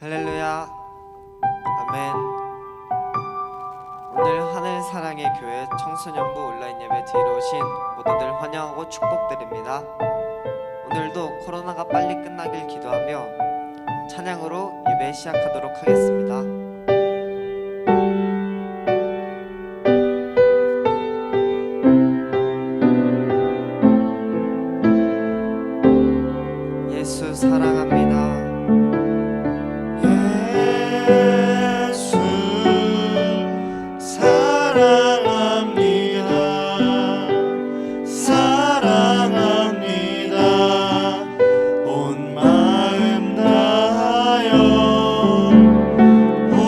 할렐루야. 아멘. 오늘 하늘사랑의 교회 청소년부 온라인 예배 드리러 오신 모두들 환영하고 축복드립니다. 오늘도 코로나가 빨리 끝나길 기도하며 찬양으로 예배 시작하도록 하겠습니다. 예수 사랑합니다. 예수 사랑합니다. 사랑합니다. 온 마음 다하여 온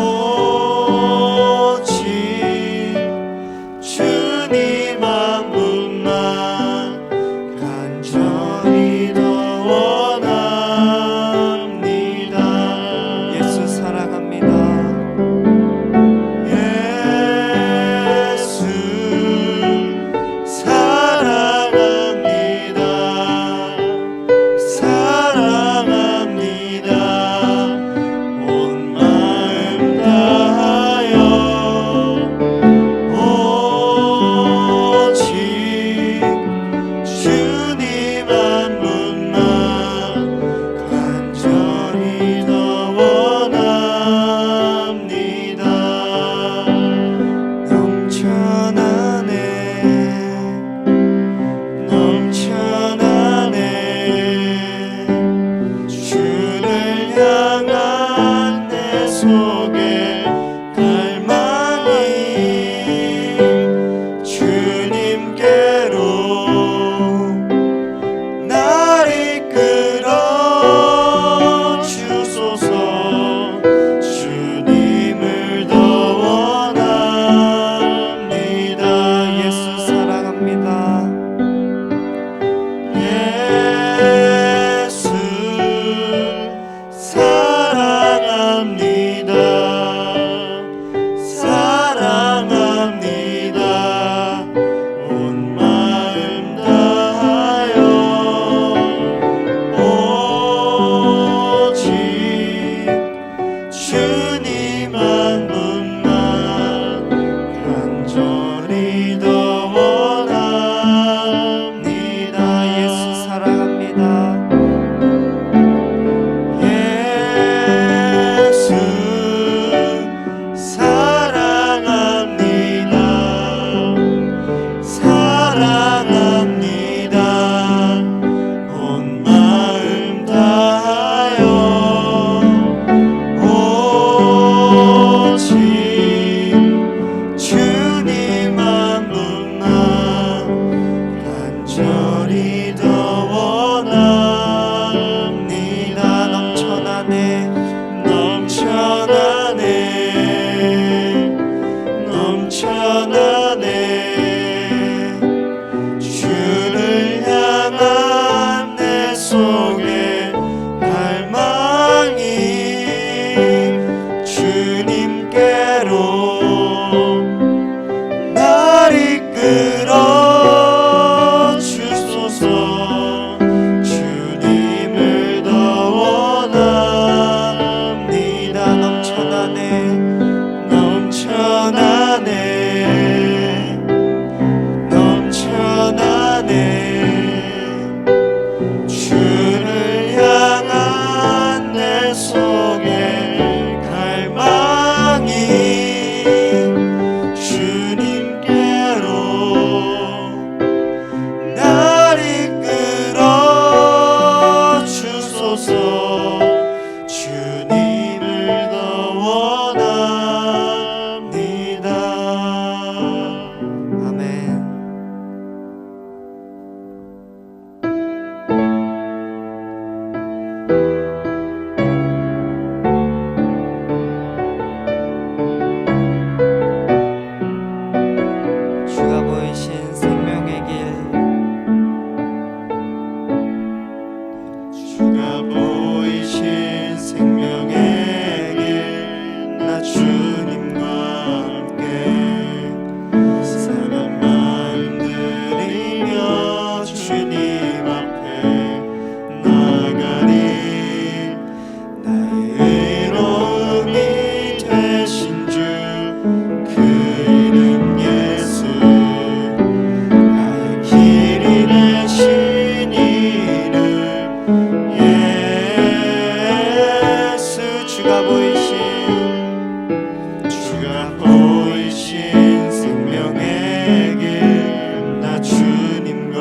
주가 보이신 생명의 길, 나 주님과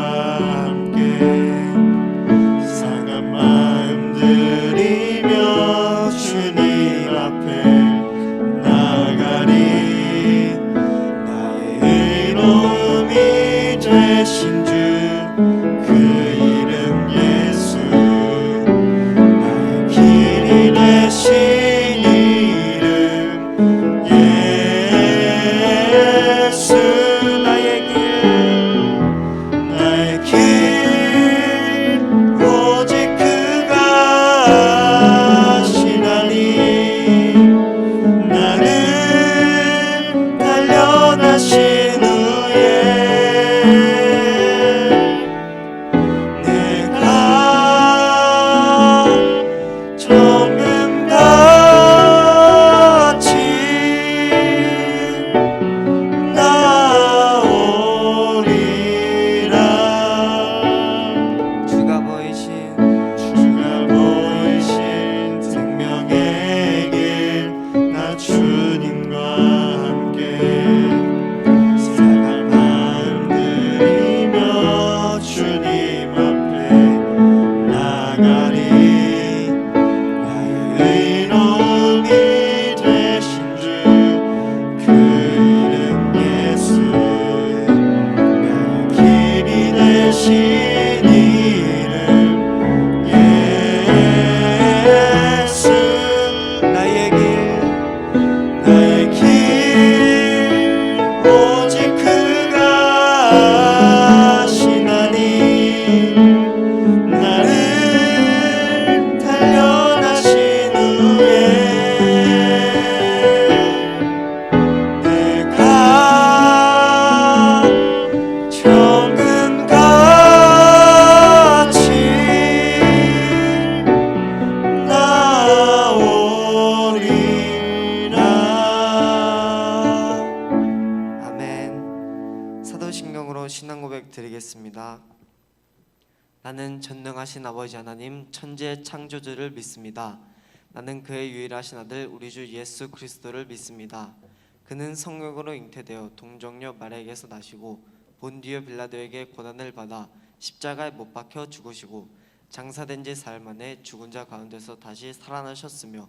함께 상한 마음 들이며 주님 앞에 나가리. 나의 의로움이 되신 주 그 이름 예수, 나의 길이 되신 이름 예수. 나의 길 오직 그가 아시나니. 나는 단련하신 후에 내가 정금같이 나오리라. 주가 보이신 생명의 길, 나 주님과 함께 상한 마음 들이며 주님 앞에 나가리. 나의 의로움이 되신 주 그 이름 예수, 나의 길이 되신 이름 예수. 나의 길 오직 그가 아시나니. 나를 단련하신 후에 내가 정금같이 나오리라. 아멘. 사도신경으로 신앙 고백 드리겠습니다. 나는 전능하신 아버지 하나님 천지의 창조주를 믿습니다. 나는 그의 유일하신 아들 우리 주 예수 그리스도를 믿습니다. 그는 성령으로 잉태되어 동정녀 마리아에게서 나시고 본디오 빌라도에게 고난을 받아 십자가에 못 박혀 죽으시고 장사된 지 사흘 만에 죽은 자 가운데서 다시 살아나셨으며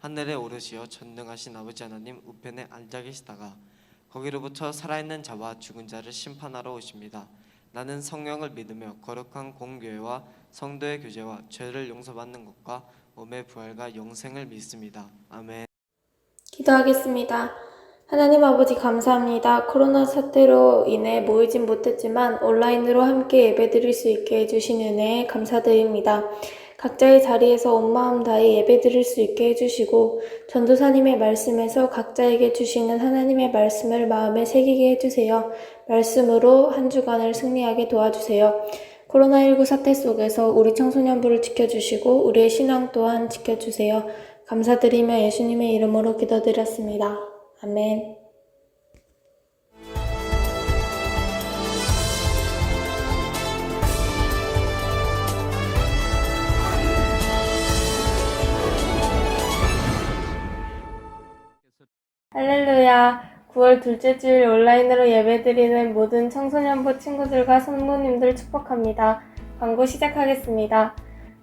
하늘에 오르시어 전능하신 아버지 하나님 우편에 앉아 계시다가 거기로부터 살아있는 자와 죽은 자를 심판하러 오십니다. 나는 성령을 믿으며 거룩한 공교회와 성도의 교제와 죄를 용서받는 것과 몸의 부활과 영생을 믿습니다. 아멘. 기도하겠습니다. 하나님 아버지 감사합니다. 코로나 사태로 인해 모이진 못했지만 온라인으로 함께 예배드릴 수 있게 해주신 은혜에 감사드립니다. 각자의 자리에서 온 마음 다해 예배드릴 수 있게 해주시고 전도사님의 말씀에서 각자에게 주시는 하나님의 말씀을 마음에 새기게 해주세요. 말씀으로 한 주간을 승리하게 도와주세요. 코로나19 사태 속에서 우리 청소년부를 지켜주시고 우리의 신앙 또한 지켜주세요. 감사드리며 예수님의 이름으로 기도드렸습니다. 아멘. 할렐루야. 9월 둘째 주일 온라인으로 예배드리는 모든 청소년부 친구들과 성도님들 축복합니다. 광고 시작하겠습니다.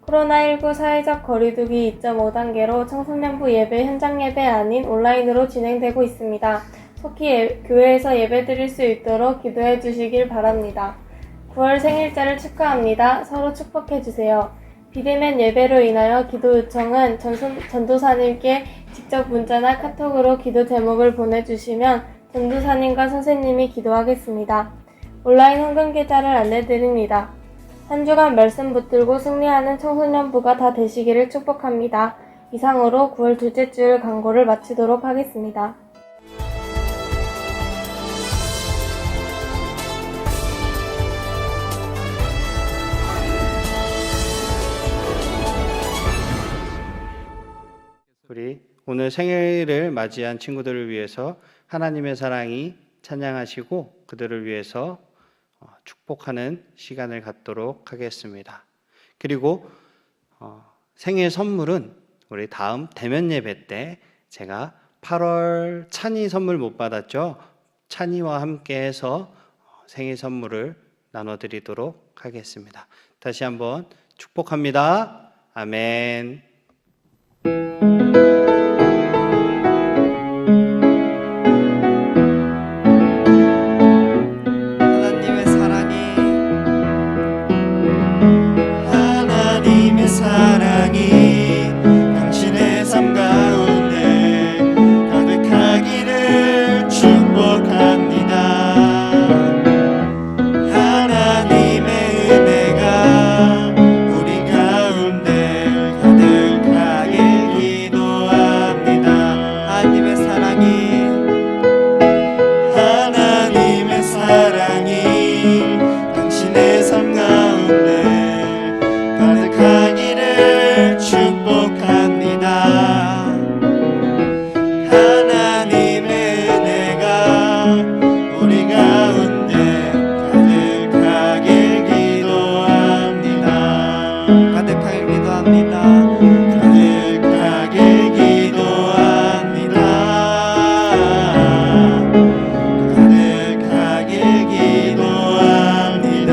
코로나19 사회적 거리두기 2.5단계로 청소년부 예배 현장 예배 아닌 온라인으로 진행되고 있습니다. 속히 교회에서 예배드릴 수 있도록 기도해 주시길 바랍니다. 9월 생일자를 축하합니다. 서로 축복해 주세요. 비대면 예배로 인하여 기도 요청은 전도사님께 직접 문자나 카톡으로 기도 제목을 보내주시면 전도사님과 선생님이 기도하겠습니다. 온라인 헌금 계좌를 안내드립니다. 한 주간 말씀 붙들고 승리하는 청소년부가 다 되시기를 축복합니다. 이상으로 9월 둘째 주일 광고를 마치도록 하겠습니다. 우리 오늘 생일을 맞이한 친구들을 위해서 하나님의 사랑이 찬양하시고 그들을 위해서 축복하는 시간을 갖도록 하겠습니다. 그리고 생일 선물은 우리 다음 대면 예배 때 제가 8월 찬이 선물 못 받았죠? 찬이와 함께 해서 생일 선물을 나눠드리도록 하겠습니다. 다시 한번 축복합니다. 아멘. 하나님의 사랑이 하나님의 사랑이 당신의 삶 가운데 가득하기를 축복합니다. 하나님의 은혜가 우리 가운데 가득하길 기도합니다. 하나님의 사랑이 하나님의 사랑이 당신의 삶 가운데 가득하기를 축복합니다. 하나님의 은혜가 우리 가운데 가득하길 기도합니다. 가득하길 기도합니다. 가득하길 기도합니다. 가득하길 기도합니다.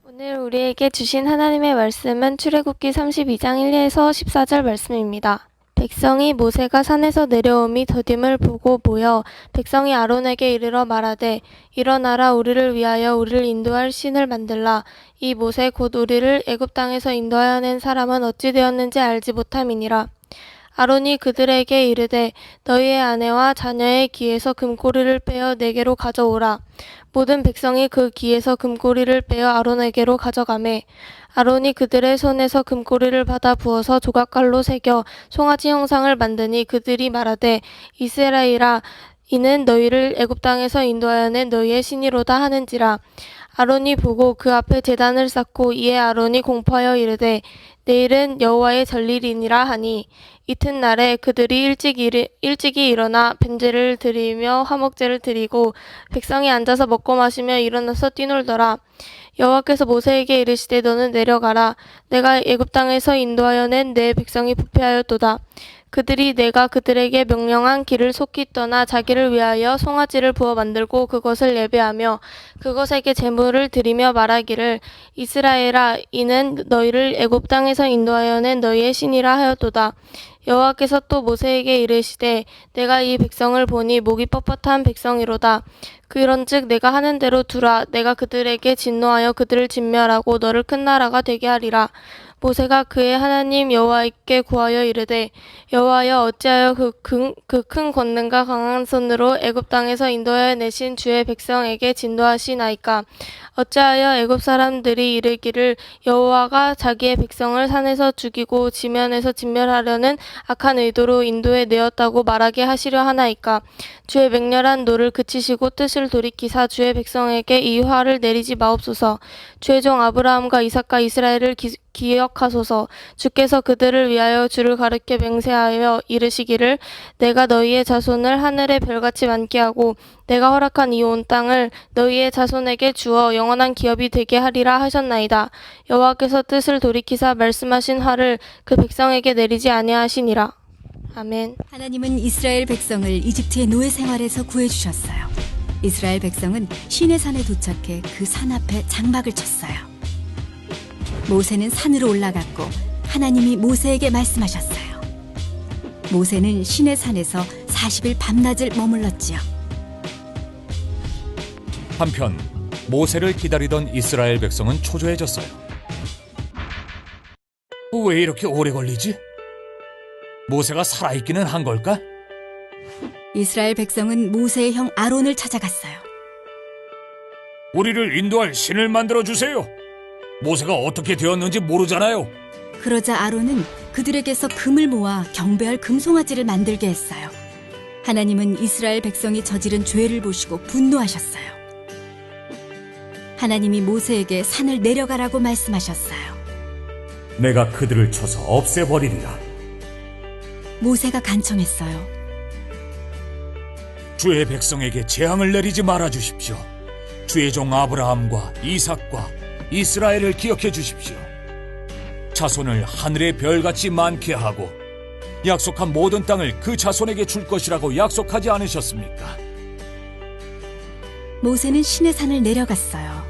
오늘 우리에게 주신 하나님의 말씀은 출애굽기 32장 1에서 14절 말씀입니다. 백성이 모세가 산에서 내려옴이 더딤을 보고 모여 백성이 아론에게 이르러 말하되 일어나라 우리를 위하여 우리를 인도할 신을 만들라. 이 모세 곧 우리를 애굽 땅에서 인도하여 낸 사람은 어찌 되었는지 알지 못함이니라. 아론이 그들에게 이르되 너희의 아내와 자녀의 귀에서 금고리를 빼어 내게로 가져오라. 모든 백성이 그 귀에서 금고리를 빼어 아론에게로 가져가매 아론이 그들의 손에서 금고리를 받아 부어서 조각갈로 새겨 송아지 형상을 만드니 그들이 말하되 이스라엘아 이는 너희를 애굽 땅에서 인도하여 낸 너희의 신이로다 하는지라. 아론이 보고 그 앞에 제단을 쌓고 이에 아론이 공포하여 이르되 내일은 여호와의 전일이니라 하니 이튿날에 그들이 일찍이 일어나 번제를 드리며 화목제를 드리고 백성이 앉아서 먹고 마시며 일어나서 뛰놀더라. 여호와께서 모세에게 이르시되 너는 내려가라. 내가 애굽 땅에서 인도하여 낸 내 백성이 부패하였도다. 그들이 내가 그들에게 명령한 길을 속히 떠나 자기를 위하여 송아지를 부어 만들고 그것을 예배하며 그것에게 제물을 드리며 말하기를 이스라엘아 이는 너희를 애굽 땅에서 인도하여 낸 너희의 신이라 하였도다. 여호와께서 또 모세에게 이르시되 내가 이 백성을 보니 목이 뻣뻣한 백성이로다. 그런즉 내가 하는 대로 두라. 내가 그들에게 진노하여 그들을 진멸하고 너를 큰 나라가 되게 하리라. 모세가 그의 하나님 여호와께 구하여 이르되 여호와여 어찌하여 그 큰 권능과 강한 손으로 애굽 땅에서 인도하여 내신 주의 백성에게 진노하시나이까. 어찌하여 애굽 사람들이 이르기를 여호와가 자기의 백성을 산에서 죽이고 지면에서 진멸하려는 악한 의도로 인도해 내었다고 말하게 하시려 하나이까. 주의 맹렬한 노를 그치시고 뜻을 돌이키사 주의 백성에게 이 화를 내리지 마옵소서. 주의 종 아브라함과 이삭과 이스라엘을 기억하소서. 주께서 그들을 위하여 주를 가르쳐 맹세하여 이르시기를 내가 너희의 자손을 하늘의 별같이 많게 하고 내가 허락한 이 온 땅을 너희의 자손에게 주어 영원한 기업이 되게 하리라 하셨나이다. 여호와께서 뜻을 돌이키사 말씀하신 화를 그 백성에게 내리지 아니하시니라. 아멘. 하나님은 이스라엘 백성을 이집트의 노예 생활에서 구해주셨어요. 이스라엘 백성은 시내산에 도착해 그 산 앞에 장막을 쳤어요. 모세는 산으로 올라갔고 하나님이 모세에게 말씀하셨어요. 모세는 시내산에서 40일 밤낮을 머물렀지요. 한편 모세를 기다리던 이스라엘 백성은 초조해졌어요. 왜 이렇게 오래 걸리지? 모세가 살아있기는 한 걸까? 이스라엘 백성은 모세의 형 아론을 찾아갔어요. 우리를 인도할 신을 만들어 주세요. 모세가 어떻게 되었는지 모르잖아요. 그러자 아론은 그들에게서 금을 모아 경배할 금송아지를 만들게 했어요. 하나님은 이스라엘 백성이 저지른 죄를 보시고 분노하셨어요. 하나님이 모세에게 산을 내려가라고 말씀하셨어요. 내가 그들을 쳐서 없애버리리라. 모세가 간청했어요. 주의 백성에게 재앙을 내리지 말아 주십시오. 주의 종 아브라함과 이삭과 이스라엘을 기억해 주십시오. 자손을 하늘의 별같이 많게 하고 약속한 모든 땅을 그 자손에게 줄 것이라고 약속하지 않으셨습니까? 모세는 신의 산을 내려갔어요.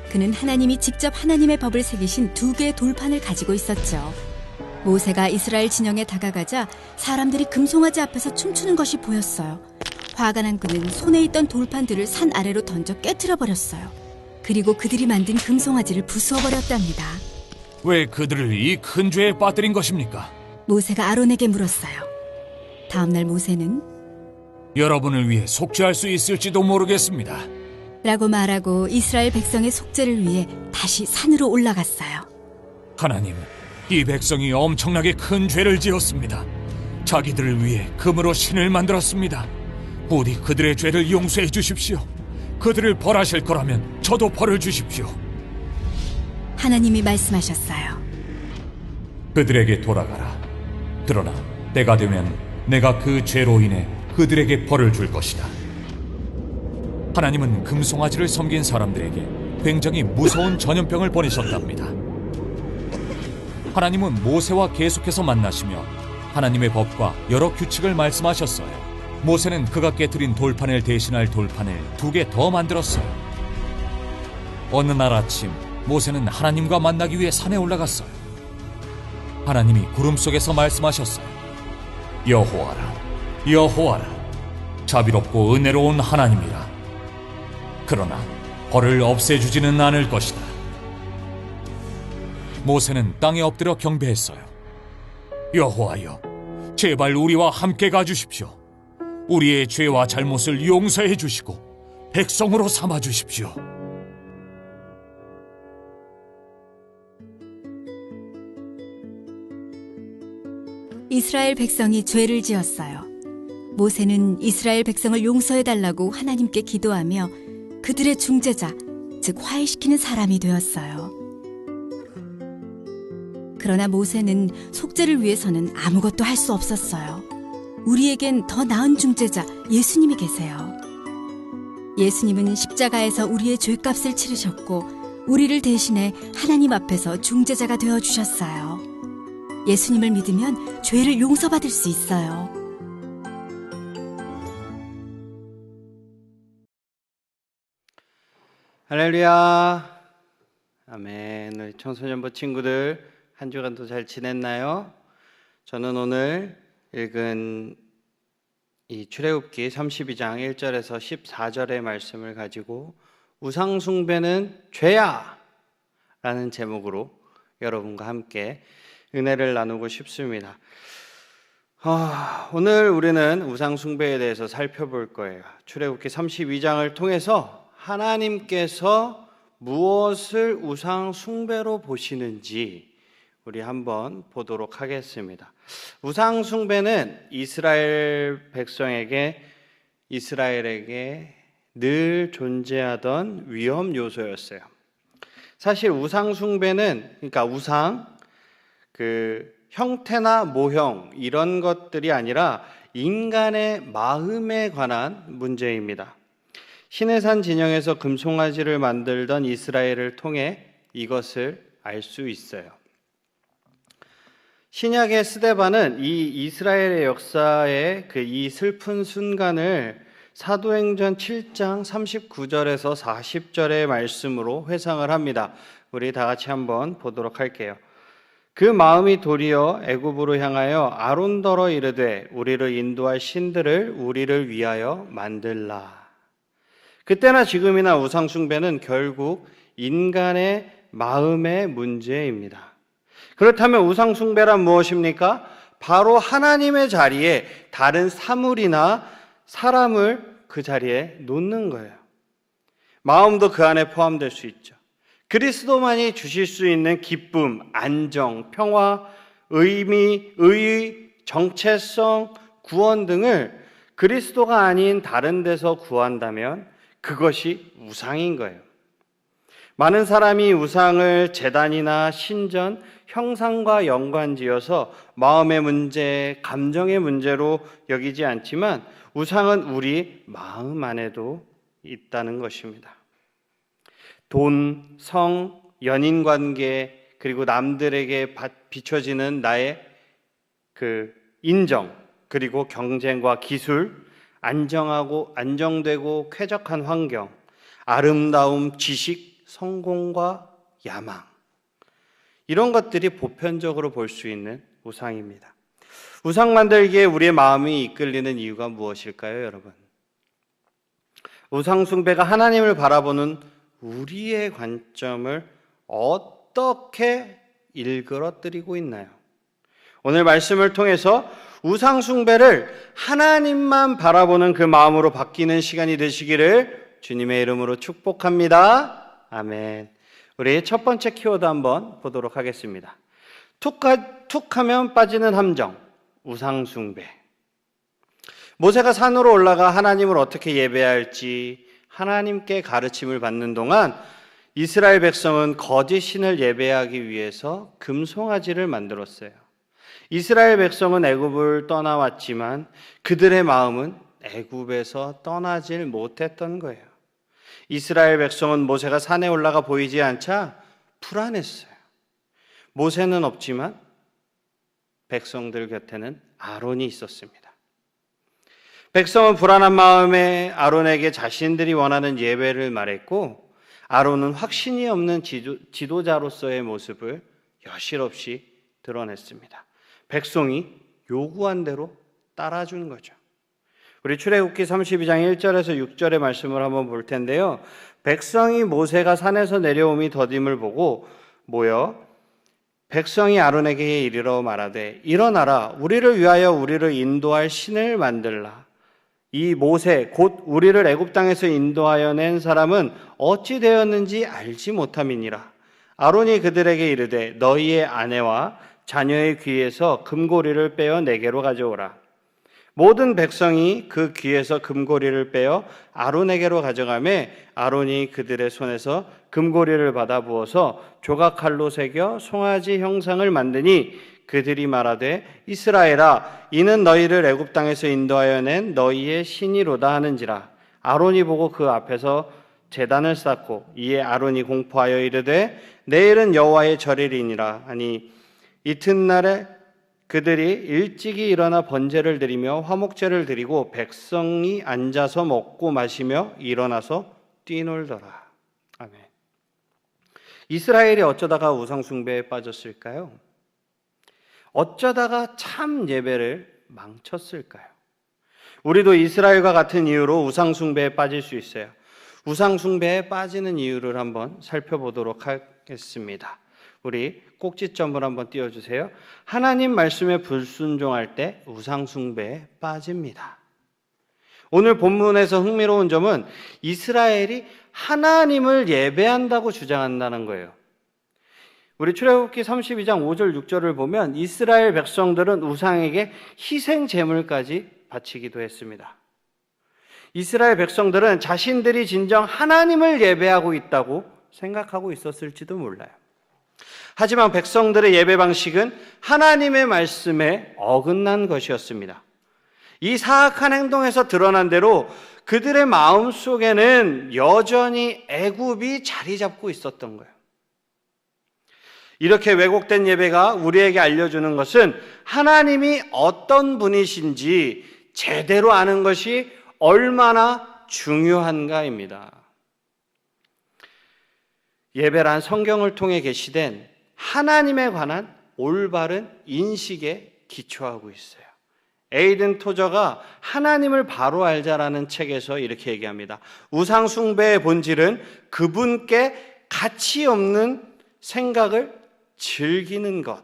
그는 하나님이 직접 하나님의 법을 새기신 2개의 돌판을 가지고 있었죠. 모세가 이스라엘 진영에 다가가자 사람들이 금송아지 앞에서 춤추는 것이 보였어요. 화가 난 그는 손에 있던 돌판들을 산 아래로 던져 깨트려 버렸어요. 그리고 그들이 만든 금송아지를 부수어 버렸답니다. 왜 그들을 이 큰 죄에 빠뜨린 것입니까? 모세가 아론에게 물었어요. 다음날 모세는 여러분을 위해 속죄할 수 있을지도 모르겠습니다. 라고 말하고 이스라엘 백성의 속죄를 위해 다시 산으로 올라갔어요. 하나님, 이 백성이 엄청나게 큰 죄를 지었습니다. 자기들을 위해 금으로 신을 만들었습니다. 부디 그들의 죄를 용서해 주십시오. 그들을 벌하실 거라면 저도 벌을 주십시오. 하나님이 말씀하셨어요. 그들에게 돌아가라. 그러나 때가 되면 내가 그 죄로 인해 그들에게 벌을 줄 것이다. 하나님은 금송아지를 섬긴 사람들에게 굉장히 무서운 전염병을 보내셨답니다. 하나님은 모세와 계속해서 만나시며 하나님의 법과 여러 규칙을 말씀하셨어요. 모세는 그가 깨트린 돌판을 대신할 돌판을 2개 더 만들었어요. 어느 날 아침 모세는 하나님과 만나기 위해 산에 올라갔어요. 하나님이 구름 속에서 말씀하셨어요. 여호와라, 여호와라, 자비롭고 은혜로운 하나님이라. 그러나 벌을 없애주지는 않을 것이다. 모세는 땅에 엎드려 경배했어요. 여호와여, 제발 우리와 함께 가주십시오. 우리의 죄와 잘못을 용서해 주시고 백성으로 삼아 주십시오. 이스라엘 백성이 죄를 지었어요. 모세는 이스라엘 백성을 용서해달라고 하나님께 기도하며 그들의 중재자, 즉 화해시키는 사람이 되었어요. 그러나 모세는 속죄를 위해서는 아무것도 할 수 없었어요. 우리에겐 더 나은 중재자 예수님이 계세요. 예수님은 십자가에서 우리의 죄값을 치르셨고 우리를 대신해 하나님 앞에서 중재자가 되어주셨어요. 예수님을 믿으면 죄를 용서받을 수 있어요. 할렐루야. 아멘. 우리 청소년부 친구들 한 주간도 잘 지냈나요? 저는 오늘 읽은 이 출애굽기 32장 1절에서 14절의 말씀을 가지고 우상 숭배는 죄야! 라는 제목으로 여러분과 함께 은혜를 나누고 싶습니다. 오늘 우리는 우상 숭배에 대해서 살펴볼 거예요. 출애굽기 32장을 통해서 하나님께서 무엇을 우상 숭배로 보시는지 우리 한번 보도록 하겠습니다. 우상 숭배는 이스라엘에게 늘 존재하던 위험 요소였어요. 사실 우상 숭배는 그러니까 우상 형태나 모형 이런 것들이 아니라 인간의 마음에 관한 문제입니다. 시내산 진영에서 금송아지를 만들던 이스라엘을 통해 이것을 알 수 있어요. 신약의 스데반은 이 이스라엘의 역사의 이 슬픈 순간을 사도행전 7장 39절에서 40절의 말씀으로 회상을 합니다. 우리 다 같이 한번 보도록 할게요. 그 마음이 도리어 애굽으로 향하여 아론더러 이르되 우리를 인도할 신들을 우리를 위하여 만들라. 그때나 지금이나 우상 숭배는 결국 인간의 마음의 문제입니다. 그렇다면 우상 숭배란 무엇입니까? 바로 하나님의 자리에 다른 사물이나 사람을 그 자리에 놓는 거예요. 마음도 그 안에 포함될 수 있죠. 그리스도만이 주실 수 있는 기쁨, 안정, 평화, 의미, 의의, 정체성, 구원 등을 그리스도가 아닌 다른 데서 구한다면 그것이 우상인 거예요. 많은 사람이 우상을 제단이나 신전, 형상과 연관지어서 마음의 문제, 감정의 문제로 여기지 않지만 우상은 우리 마음 안에도 있다는 것입니다. 돈, 성, 연인 관계, 그리고 남들에게 비춰지는 나의 그 인정, 그리고 경쟁과 기술, 안정되고 쾌적한 환경, 아름다움, 지식, 성공과 야망, 이런 것들이 보편적으로 볼 수 있는 우상입니다. 우상 만들기에 우리의 마음이 이끌리는 이유가 무엇일까요, 여러분? 우상 숭배가 하나님을 바라보는 우리의 관점을 어떻게 일그러뜨리고 있나요? 오늘 말씀을 통해서 우상 숭배를 하나님만 바라보는 그 마음으로 바뀌는 시간이 되시기를 주님의 이름으로 축복합니다. 아멘. 우리 첫 번째 키워드 한번 보도록 하겠습니다. 툭하면 빠지는 함정, 우상 숭배. 모세가 산으로 올라가 하나님을 어떻게 예배해야 할지 하나님께 가르침을 받는 동안 이스라엘 백성은 거짓 신을 예배하기 위해서 금송아지를 만들었어요. 이스라엘 백성은 애굽을 떠나왔지만 그들의 마음은 애굽에서 떠나질 못했던 거예요. 이스라엘 백성은 모세가 산에 올라가 보이지 않자 불안했어요. 모세는 없지만 백성들 곁에는 아론이 있었습니다. 백성은 불안한 마음에 아론에게 자신들이 원하는 예배를 말했고, 아론은 확신이 없는 지도자로서의 모습을 여실없이 드러냈습니다. 백성이 요구한 대로 따라준 거죠. 우리 출애굽기 32장 1절에서 6절의 말씀을 한번 볼 텐데요. 백성이 모세가 산에서 내려옴이 더딤을 보고 모여 백성이 아론에게 이르러 말하되 일어나라, 우리를 위하여 우리를 인도할 신을 만들라. 이 모세 곧 우리를 애굽 땅에서 인도하여 낸 사람은 어찌 되었는지 알지 못함이니라. 아론이 그들에게 이르되 너희의 아내와 자녀의 귀에서 금고리를 빼어 내게로 가져오라. 모든 백성이 그 귀에서 금고리를 빼어 아론에게로 가져가매 아론이 그들의 손에서 금고리를 받아 부어서 조각칼로 새겨 송아지 형상을 만드니 그들이 말하되 이스라엘아, 이는 너희를 애굽 땅에서 인도하여 낸 너희의 신이로다 하는지라. 아론이 보고 그 앞에서 제단을 쌓고 이에 아론이 공포하여 이르되 내일은 여호와의 절일이니라 하니 이튿날에 그들이 일찍이 일어나 번제를 드리며 화목제를 드리고 백성이 앉아서 먹고 마시며 일어나서 뛰놀더라. 아멘. 이스라엘이 어쩌다가 우상 숭배에 빠졌을까요? 어쩌다가 참 예배를 망쳤을까요? 우리도 이스라엘과 같은 이유로 우상 숭배에 빠질 수 있어요. 우상 숭배에 빠지는 이유를 한번 살펴보도록 하겠습니다. 우리 꼭지점을 한번 띄워주세요. 하나님 말씀에 불순종할 때 우상 숭배에 빠집니다. 오늘 본문에서 흥미로운 점은 이스라엘이 하나님을 예배한다고 주장한다는 거예요. 우리 출애굽기 32장 5절 6절을 보면 이스라엘 백성들은 우상에게 희생 제물까지 바치기도 했습니다. 이스라엘 백성들은 자신들이 진정 하나님을 예배하고 있다고 생각하고 있었을지도 몰라요. 하지만 백성들의 예배 방식은 하나님의 말씀에 어긋난 것이었습니다. 이 사악한 행동에서 드러난 대로 그들의 마음 속에는 여전히 애굽이 자리 잡고 있었던 거예요. 이렇게 왜곡된 예배가 우리에게 알려주는 것은 하나님이 어떤 분이신지 제대로 아는 것이 얼마나 중요한가입니다. 예배란 성경을 통해 계시된 하나님에 관한 올바른 인식에 기초하고 있어요. 에이든 토저가 하나님을 바로 알자라는 책에서 이렇게 얘기합니다. 우상 숭배의 본질은 그분께 가치 없는 생각을 즐기는 것.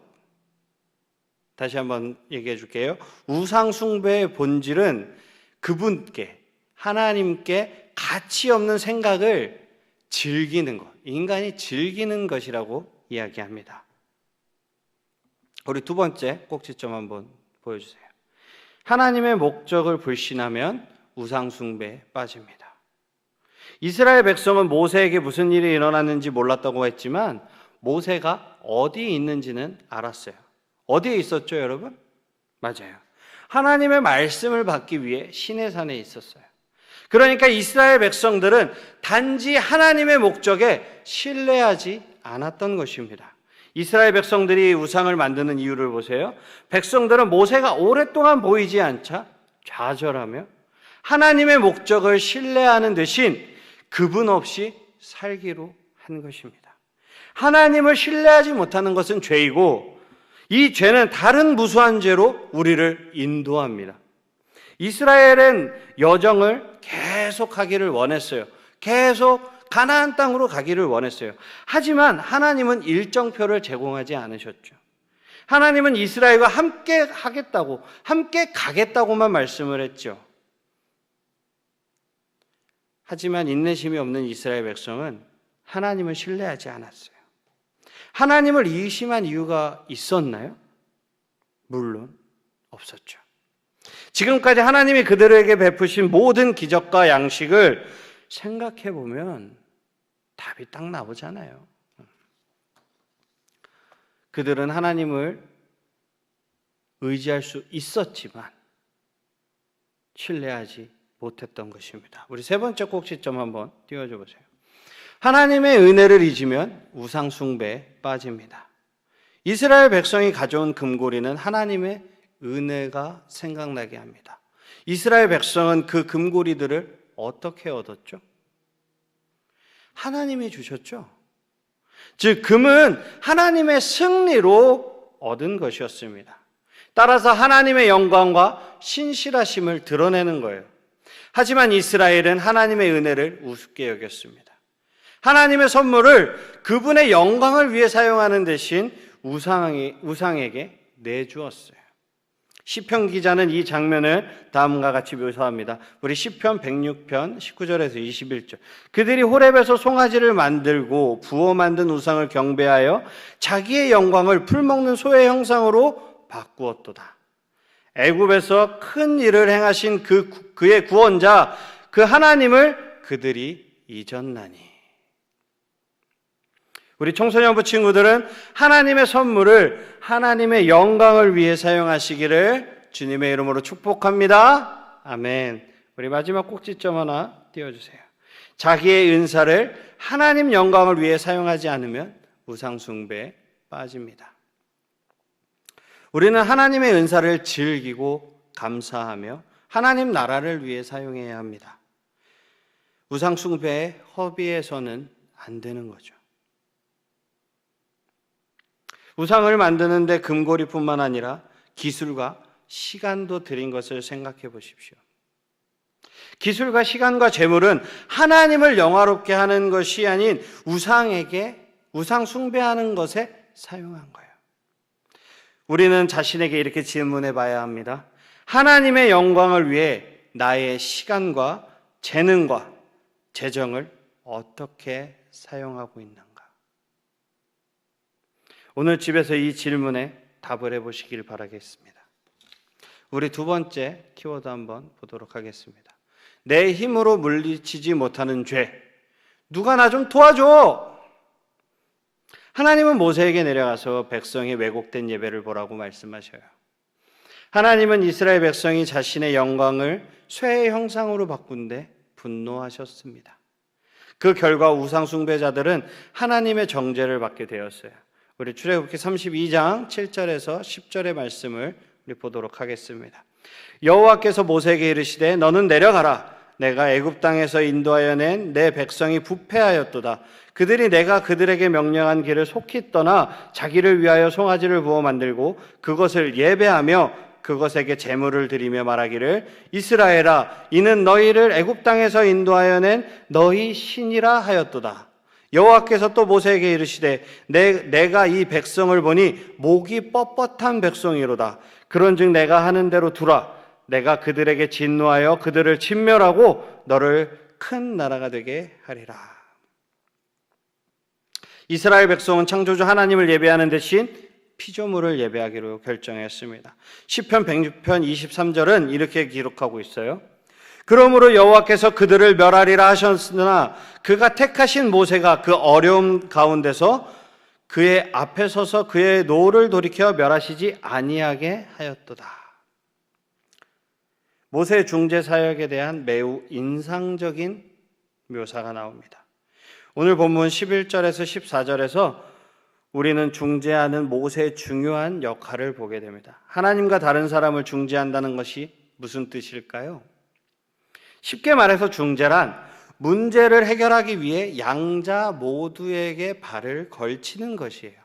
다시 한번 얘기해 줄게요. 우상 숭배의 본질은 그분께, 하나님께 가치 없는 생각을 즐기는 것. 인간이 즐기는 것이라고 이야기합니다. 우리 두 번째 꼭지점 한번 보여주세요. 하나님의 목적을 불신하면 우상 숭배에 빠집니다. 이스라엘 백성은 모세에게 무슨 일이 일어났는지 몰랐다고 했지만 모세가 어디에 있는지는 알았어요. 어디에 있었죠, 여러분? 맞아요. 하나님의 말씀을 받기 위해 시내산에 있었어요. 그러니까 이스라엘 백성들은 단지 하나님의 목적에 신뢰하지 않았던 것입니다. 이스라엘 백성들이 우상을 만드는 이유를 보세요. 백성들은 모세가 오랫동안 보이지 않자 좌절하며 하나님의 목적을 신뢰하는 대신 그분 없이 살기로 한 것입니다. 하나님을 신뢰하지 못하는 것은 죄이고 이 죄는 다른 무수한 죄로 우리를 인도합니다. 이스라엘은 여정을 계속하기를 원했어요. 계속 가나안 땅으로 가기를 원했어요. 하지만 하나님은 일정표를 제공하지 않으셨죠. 하나님은 이스라엘과 함께 하겠다고, 함께 가겠다고만 말씀을 했죠. 하지만 인내심이 없는 이스라엘 백성은 하나님을 신뢰하지 않았어요. 하나님을 의심한 이유가 있었나요? 물론 없었죠. 지금까지 하나님이 그들에게 베푸신 모든 기적과 양식을 생각해 보면 답이 딱 나오잖아요. 그들은 하나님을 의지할 수 있었지만 신뢰하지 못했던 것입니다. 우리 세 번째 꼭지점 한번 띄워줘 보세요. 하나님의 은혜를 잊으면 우상 숭배에 빠집니다. 이스라엘 백성이 가져온 금고리는 하나님의 은혜가 생각나게 합니다. 이스라엘 백성은 그 금고리들을 어떻게 얻었죠? 하나님이 주셨죠. 즉 금은 하나님의 승리로 얻은 것이었습니다. 따라서 하나님의 영광과 신실하심을 드러내는 거예요. 하지만 이스라엘은 하나님의 은혜를 우습게 여겼습니다. 하나님의 선물을 그분의 영광을 위해 사용하는 대신 우상에게 내주었어요. 시편 기자는 이 장면을 다음과 같이 묘사합니다. 우리 시편 106편 19절에서 21절. 그들이 호렙에서 송아지를 만들고 부어 만든 우상을 경배하여 자기의 영광을 풀먹는 소의 형상으로 바꾸었도다. 애굽에서 큰 일을 행하신 그의 구원자 그 하나님을 그들이 잊었나니. 우리 청소년부 친구들은 하나님의 선물을 하나님의 영광을 위해 사용하시기를 주님의 이름으로 축복합니다. 아멘. 우리 마지막 꼭지점 하나 띄워주세요. 자기의 은사를 하나님 영광을 위해 사용하지 않으면 우상 숭배에 빠집니다. 우리는 하나님의 은사를 즐기고 감사하며 하나님 나라를 위해 사용해야 합니다. 우상 숭배에 허비해서는 안 되는 거죠. 우상을 만드는데 금고리뿐만 아니라 기술과 시간도 들인 것을 생각해 보십시오. 기술과 시간과 재물은 하나님을 영화롭게 하는 것이 아닌 우상 숭배하는 것에 사용한 거예요. 우리는 자신에게 이렇게 질문해 봐야 합니다. 하나님의 영광을 위해 나의 시간과 재능과 재정을 어떻게 사용하고 있는가? 오늘 집에서 이 질문에 답을 해보시길 바라겠습니다. 우리 두 번째 키워드 한번 보도록 하겠습니다. 내 힘으로 물리치지 못하는 죄. 누가 나 좀 도와줘! 하나님은 모세에게 내려가서 백성의 왜곡된 예배를 보라고 말씀하셔요. 하나님은 이스라엘 백성이 자신의 영광을 쇠의 형상으로 바꾼데 분노하셨습니다. 그 결과 우상 숭배자들은 하나님의 정죄를 받게 되었어요. 우리 출애굽기 32장 7절에서 10절의 말씀을 우리 보도록 하겠습니다. 여호와께서 모세에게 이르시되 너는 내려가라. 내가 애굽 땅에서 인도하여 낸 내 백성이 부패하였도다. 그들이 내가 그들에게 명령한 길을 속히 떠나 자기를 위하여 송아지를 부어 만들고 그것을 예배하며 그것에게 제물을 드리며 말하기를 이스라엘아 이는 너희를 애굽 땅에서 인도하여 낸 너희 신이라 하였도다. 여호와께서 또 모세에게 이르시되 내가 이 백성을 보니 목이 뻣뻣한 백성이로다. 그런즉 내가 하는 대로 두라. 내가 그들에게 진노하여 그들을 진멸하고 너를 큰 나라가 되게 하리라. 이스라엘 백성은 창조주 하나님을 예배하는 대신 피조물을 예배하기로 결정했습니다. 시편 106편 23절은 이렇게 기록하고 있어요. 그러므로 여호와께서 그들을 멸하리라 하셨으나 그가 택하신 모세가 그 어려움 가운데서 그의 앞에 서서 그의 노를 돌이켜 멸하시지 아니하게 하였도다. 모세 중재 사역에 대한 매우 인상적인 묘사가 나옵니다. 오늘 본문 11절에서 14절에서 우리는 중재하는 모세의 중요한 역할을 보게 됩니다. 하나님과 다른 사람을 중재한다는 것이 무슨 뜻일까요? 쉽게 말해서 중재란 문제를 해결하기 위해 양자 모두에게 발을 걸치는 것이에요.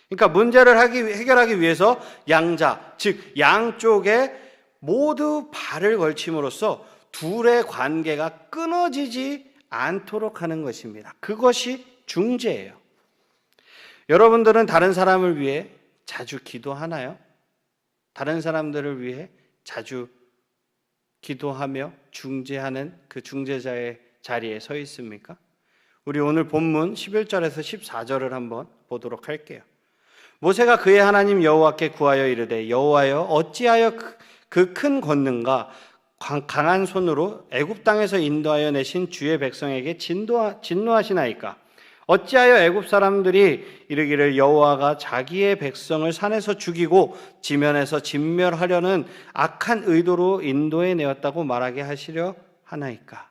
그러니까 문제를 해결하기 위해서 양자, 즉 양쪽에 모두 발을 걸침으로써 둘의 관계가 끊어지지 않도록 하는 것입니다. 그것이 중재예요. 여러분들은 다른 사람을 위해 자주 기도하나요? 다른 사람들을 위해 자주 기도하며 중재하는 그 중재자의 자리에 서 있습니까? 우리 오늘 본문 11절에서 14절을 한번 보도록 할게요. 모세가 그의 하나님 여호와께 구하여 이르되 여호와여 어찌하여 그 큰 권능과 강한 손으로 애굽 땅에서 인도하여 내신 주의 백성에게 진노하시나이까? 어찌하여 애굽 사람들이 이르기를 여호와가 자기의 백성을 산에서 죽이고 지면에서 진멸하려는 악한 의도로 인도해 내었다고 말하게 하시려 하나이까?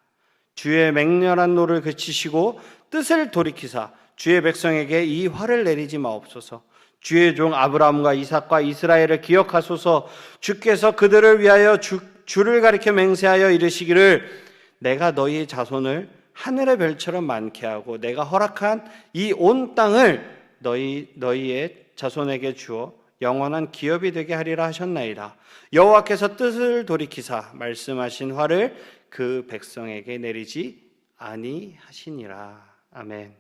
주의 맹렬한 노를 그치시고 뜻을 돌이키사 주의 백성에게 이 화를 내리지 마옵소서. 주의 종 아브라함과 이삭과 이스라엘을 기억하소서. 주께서 그들을 위하여 주를 가리켜 맹세하여 이르시기를 내가 너희의 자손을 하늘의 별처럼 많게 하고 내가 허락한 이 온 땅을 너희의 자손에게 주어 영원한 기업이 되게 하리라 하셨나이다. 여호와께서 뜻을 돌이키사 말씀하신 화를 그 백성에게 내리지 아니하시니라. 아멘.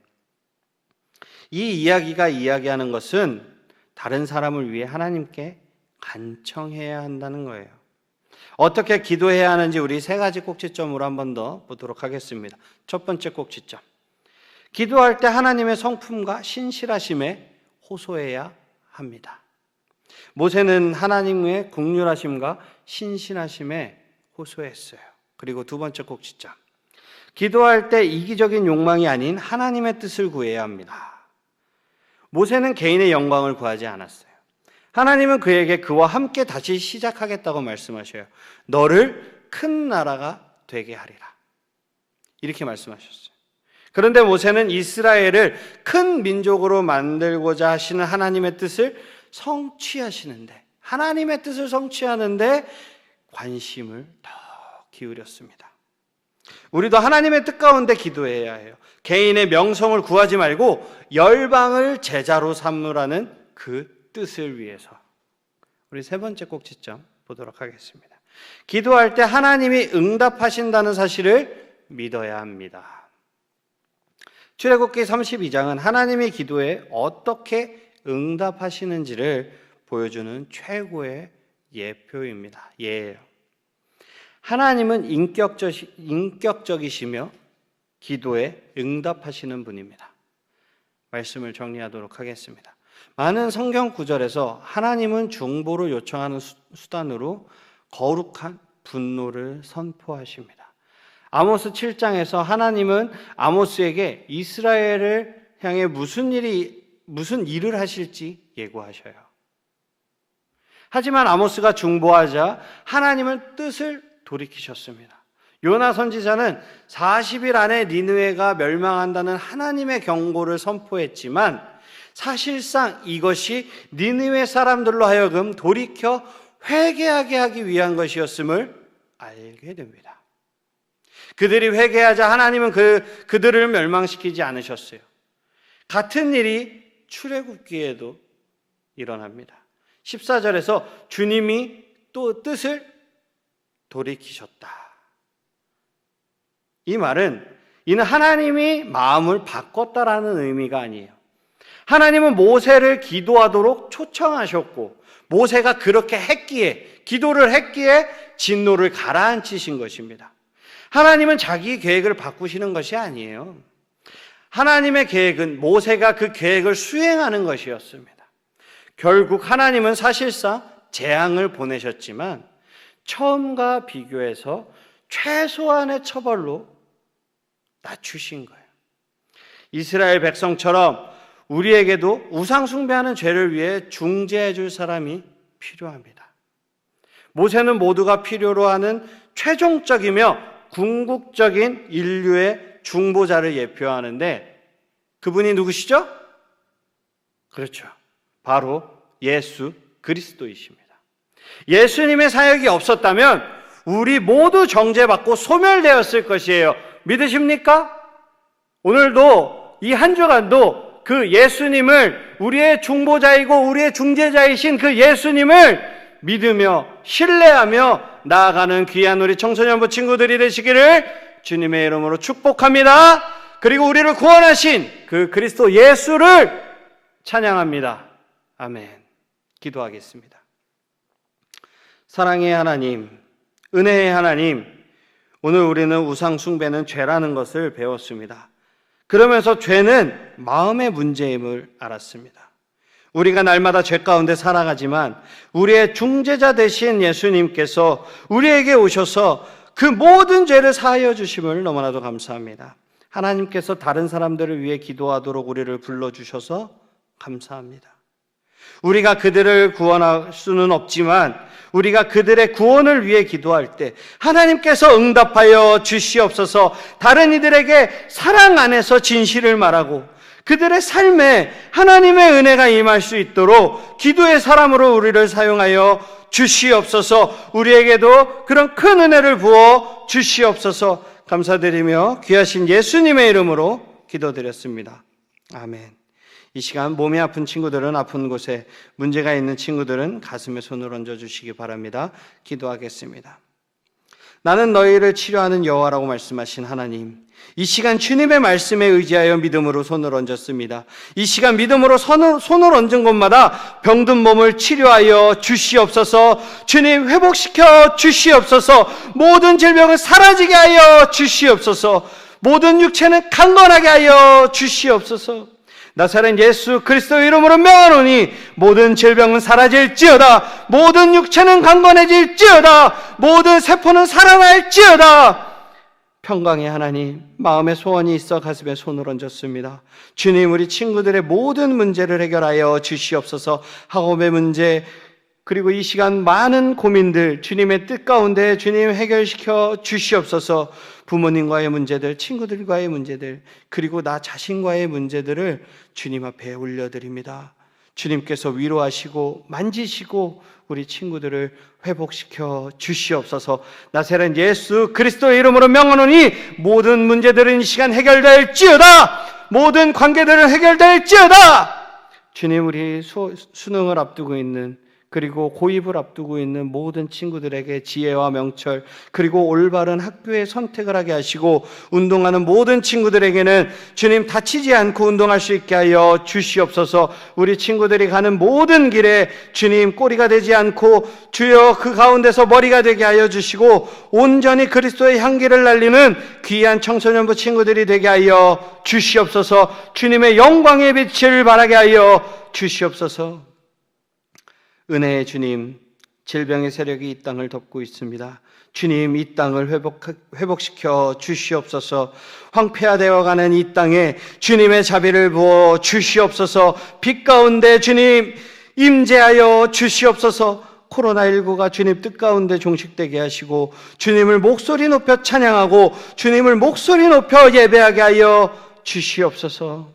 이 이야기가 이야기하는 것은 다른 사람을 위해 하나님께 간청해야 한다는 거예요. 어떻게 기도해야 하는지 우리 세 가지 꼭지점으로 한 번 더 보도록 하겠습니다. 첫 번째 꼭지점. 기도할 때 하나님의 성품과 신실하심에 호소해야 합니다. 모세는 하나님의 긍휼하심과 신실하심에 호소했어요. 그리고 두 번째 꼭지점. 기도할 때 이기적인 욕망이 아닌 하나님의 뜻을 구해야 합니다. 모세는 개인의 영광을 구하지 않았어요. 하나님은 그에게 그와 함께 다시 시작하겠다고 말씀하셔요. 너를 큰 나라가 되게 하리라. 이렇게 말씀하셨어요. 그런데 모세는 이스라엘을 큰 민족으로 만들고자 하시는 하나님의 뜻을 성취하시는데, 하나님의 뜻을 성취하는데 관심을 더 기울였습니다. 우리도 하나님의 뜻 가운데 기도해야 해요. 개인의 명성을 구하지 말고 열방을 제자로 삼으라는 그 뜻을 위해서. 우리 세 번째 꼭지점 보도록 하겠습니다. 기도할 때 하나님이 응답하신다는 사실을 믿어야 합니다. 출애굽기 32장은 하나님의 기도에 어떻게 응답하시는지를 보여주는 최고의 예표입니다. 예예요. 하나님은 인격적이시며 기도에 응답하시는 분입니다. 말씀을 정리하도록 하겠습니다. 많은 성경 구절에서 하나님은 중보를 요청하는 수단으로 거룩한 분노를 선포하십니다. 아모스 7장에서 하나님은 아모스에게 이스라엘을 향해 무슨 일을 하실지 예고하셔요. 하지만 아모스가 중보하자 하나님은 뜻을 돌이키셨습니다. 요나 선지자는 40일 안에 니느웨가 멸망한다는 하나님의 경고를 선포했지만 사실상 이것이 니느웨 사람들로 하여금 돌이켜 회개하게 하기 위한 것이었음을 알게 됩니다. 그들이 회개하자 하나님은 그들을 멸망시키지 않으셨어요. 같은 일이 출애굽기에도 일어납니다. 14절에서 주님이 또 뜻을 돌이키셨다. 이 말은 이는 하나님이 마음을 바꿨다라는 의미가 아니에요. 하나님은 모세를 기도하도록 초청하셨고 모세가 그렇게 했기에, 기도를 했기에 진노를 가라앉히신 것입니다. 하나님은 자기 계획을 바꾸시는 것이 아니에요. 하나님의 계획은 모세가 그 계획을 수행하는 것이었습니다. 결국 하나님은 사실상 재앙을 보내셨지만 처음과 비교해서 최소한의 처벌로 낮추신 거예요. 이스라엘 백성처럼 우리에게도 우상 숭배하는 죄를 위해 중재해 줄 사람이 필요합니다. 모세는 모두가 필요로 하는 최종적이며 궁극적인 인류의 중보자를 예표하는데 그분이 누구시죠? 그렇죠. 바로 예수 그리스도이십니다. 예수님의 사역이 없었다면 우리 모두 정죄받고 소멸되었을 것이에요. 믿으십니까? 오늘도 이 한 주간도 그 예수님을, 우리의 중보자이고 우리의 중재자이신 그 예수님을 믿으며 신뢰하며 나아가는 귀한 우리 청소년부 친구들이 되시기를 주님의 이름으로 축복합니다. 그리고 우리를 구원하신 그 그리스도 예수를 찬양합니다. 아멘. 기도하겠습니다. 사랑의 하나님, 은혜의 하나님, 오늘 우리는 우상 숭배는 죄라는 것을 배웠습니다. 그러면서 죄는 마음의 문제임을 알았습니다. 우리가 날마다 죄 가운데 살아가지만 우리의 중재자 되신 예수님께서 우리에게 오셔서 그 모든 죄를 사하여 주심을 너무나도 감사합니다. 하나님께서 다른 사람들을 위해 기도하도록 우리를 불러주셔서 감사합니다. 우리가 그들을 구원할 수는 없지만 우리가 그들의 구원을 위해 기도할 때 하나님께서 응답하여 주시옵소서. 다른 이들에게 사랑 안에서 진실을 말하고 그들의 삶에 하나님의 은혜가 임할 수 있도록 기도의 사람으로 우리를 사용하여 주시옵소서. 우리에게도 그런 큰 은혜를 부어 주시옵소서. 감사드리며 귀하신 예수님의 이름으로 기도드렸습니다. 아멘. 이 시간 몸이 아픈 친구들은 아픈 곳에, 문제가 있는 친구들은 가슴에 손을 얹어주시기 바랍니다. 기도하겠습니다. 나는 너희를 치료하는 여호와라고 말씀하신 하나님, 이 시간 주님의 말씀에 의지하여 믿음으로 손을 얹었습니다. 이 시간 믿음으로 손을 얹은 곳마다 병든 몸을 치료하여 주시옵소서. 주님 회복시켜 주시옵소서. 모든 질병을 사라지게 하여 주시옵소서. 모든 육체는 강건하게 하여 주시옵소서. 나사렛 예수 그리스도 이름으로 명하노니 모든 질병은 사라질지어다. 모든 육체는 강건해질지어다. 모든 세포는 살아날지어다. 평강의 하나님, 마음의 소원이 있어 가슴에 손을 얹었습니다. 주님, 우리 친구들의 모든 문제를 해결하여 주시옵소서. 학업의 문제, 그리고 이 시간 많은 고민들 주님의 뜻 가운데 주님 해결시켜 주시옵소서. 부모님과의 문제들, 친구들과의 문제들, 그리고 나 자신과의 문제들을 주님 앞에 올려드립니다. 주님께서 위로하시고 만지시고 우리 친구들을 회복시켜 주시옵소서. 나사렛 예수 그리스도의 이름으로 명하노니 모든 문제들은 이 시간 해결될지어다. 모든 관계들은 해결될지어다. 주님, 우리 수능을 앞두고 있는, 그리고 고입을 앞두고 있는 모든 친구들에게 지혜와 명철, 그리고 올바른 학교의 선택을 하게 하시고, 운동하는 모든 친구들에게는 주님 다치지 않고 운동할 수 있게 하여 주시옵소서. 우리 친구들이 가는 모든 길에 주님 꼬리가 되지 않고 주여 그 가운데서 머리가 되게 하여 주시고, 온전히 그리스도의 향기를 날리는 귀한 청소년부 친구들이 되게 하여 주시옵소서. 주님의 영광의 빛을 발하게 하여 주시옵소서. 은혜의 주님, 질병의 세력이 이 땅을 덮고 있습니다. 주님, 이 땅을 회복시켜 주시옵소서. 황폐화되어가는 이 땅에 주님의 자비를 부어 주시옵소서. 빛 가운데 주님 임재하여 주시옵소서. 코로나19가 주님 뜻 가운데 종식되게 하시고 주님을 목소리 높여 찬양하고 주님을 목소리 높여 예배하게 하여 주시옵소서.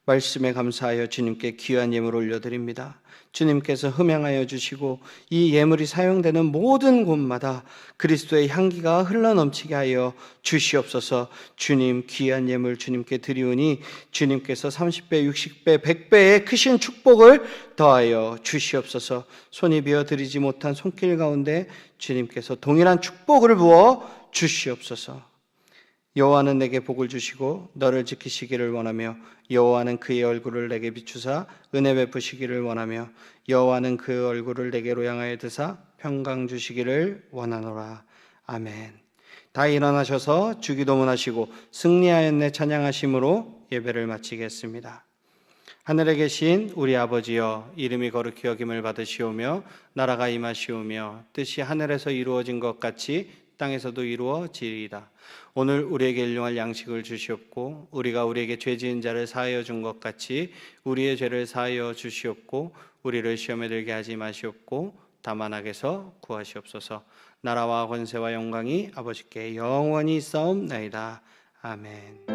말씀에 감사하여 주님께 귀한 예물 올려드립니다. 주님께서 흠양하여 주시고 이 예물이 사용되는 모든 곳마다 그리스도의 향기가 흘러넘치게 하여 주시옵소서. 주님, 귀한 예물 주님께 드리오니 주님께서 30배, 60배, 100배의 크신 축복을 더하여 주시옵소서. 손이 비어 드리지 못한 손길 가운데 주님께서 동일한 축복을 부어 주시옵소서. 여호와는 내게 복을 주시고 너를 지키시기를 원하며 여호와는 그의 얼굴을 내게 비추사 은혜 베푸시기를 원하며 여호와는 그 얼굴을 내게로 향하여 드사 평강 주시기를 원하노라. 아멘. 다 일어나셔서 주기도문 하시고 승리하였네 찬양하심으로 예배를 마치겠습니다. 하늘에 계신 우리 아버지여, 이름이 거룩히 여김을 받으시오며 나라가 임하시오며 뜻이 하늘에서 이루어진 것 같이 땅에서도 이루어지리이다. 오늘 우리에게 일용할 양식을 주시옵고 우리가 우리에게 죄 지은 자를 사하여 준 것 같이 우리의 죄를 사하여 주시옵고 우리를 시험에 들게 하지 마시옵고 다만 악에서 구하시옵소서. 나라와 권세와 영광이 아버지께 영원히 있사옵나이다. 아멘.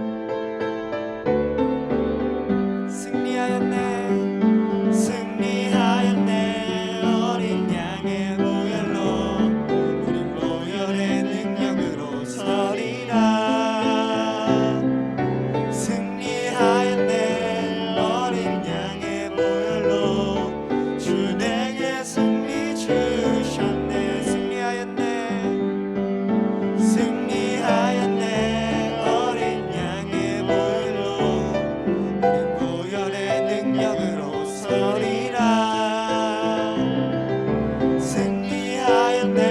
승리하였네 승리하였네 어린 양의 보혈로 우린 보혈의 능력으로 서리라. 승리하였네 어린 양의 보혈로 주 내게 승리 주셨네. 승리하였네 어린 양의 보혈로 우린 보혈의 능력으로 서리라. 승리하였네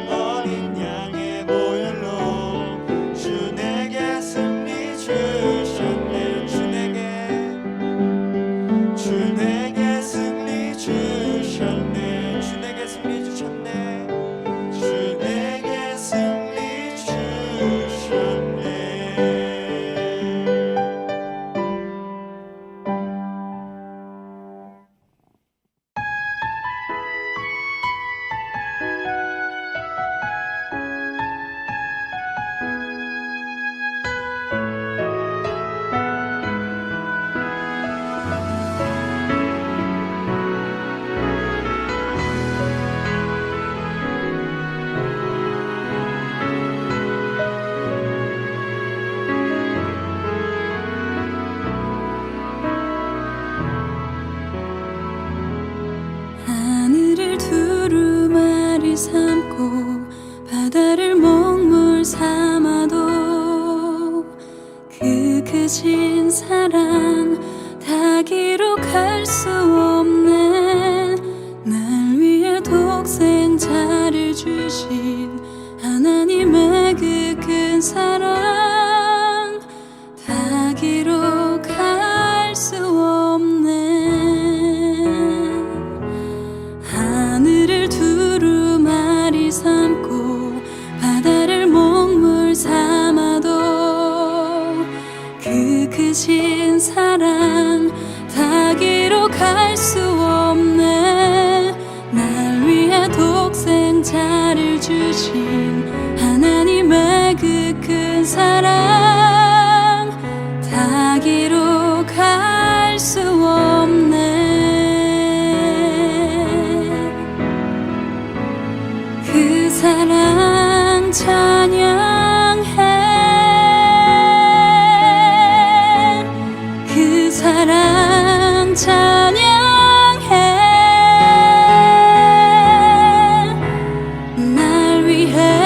어린 양의 보혈로 주 내게 승리 주셨네. 주 내게 승리 주셨네. 주 내게 승리 주셨네. 주 내게 승리 주셨네. 하늘을 두루마리 삼고 바다를 먹물 삼아도 그 크신 사랑 다 기록할 수 없네. 날 위해 독생자를 주신 하나님의 그 큰 사랑 다 기록할 수 없네. 하늘을 두루마리 삼고 바다를 먹물 삼아도 그 크신 사랑 다 기록할 수 없네. 날 위해 독생자를 주신 하나님의 그 큰 사랑 다 기록할 수 없네. 그 사랑 찬양해. 그 사랑 찬양해. 날 위해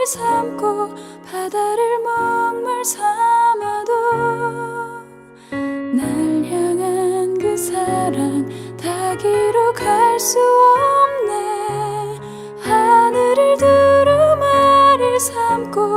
삼고 바다를 먹물 삼아도 날 향한 그 사랑 닿기로 갈 수 없네. 하늘을 두루마리 삼고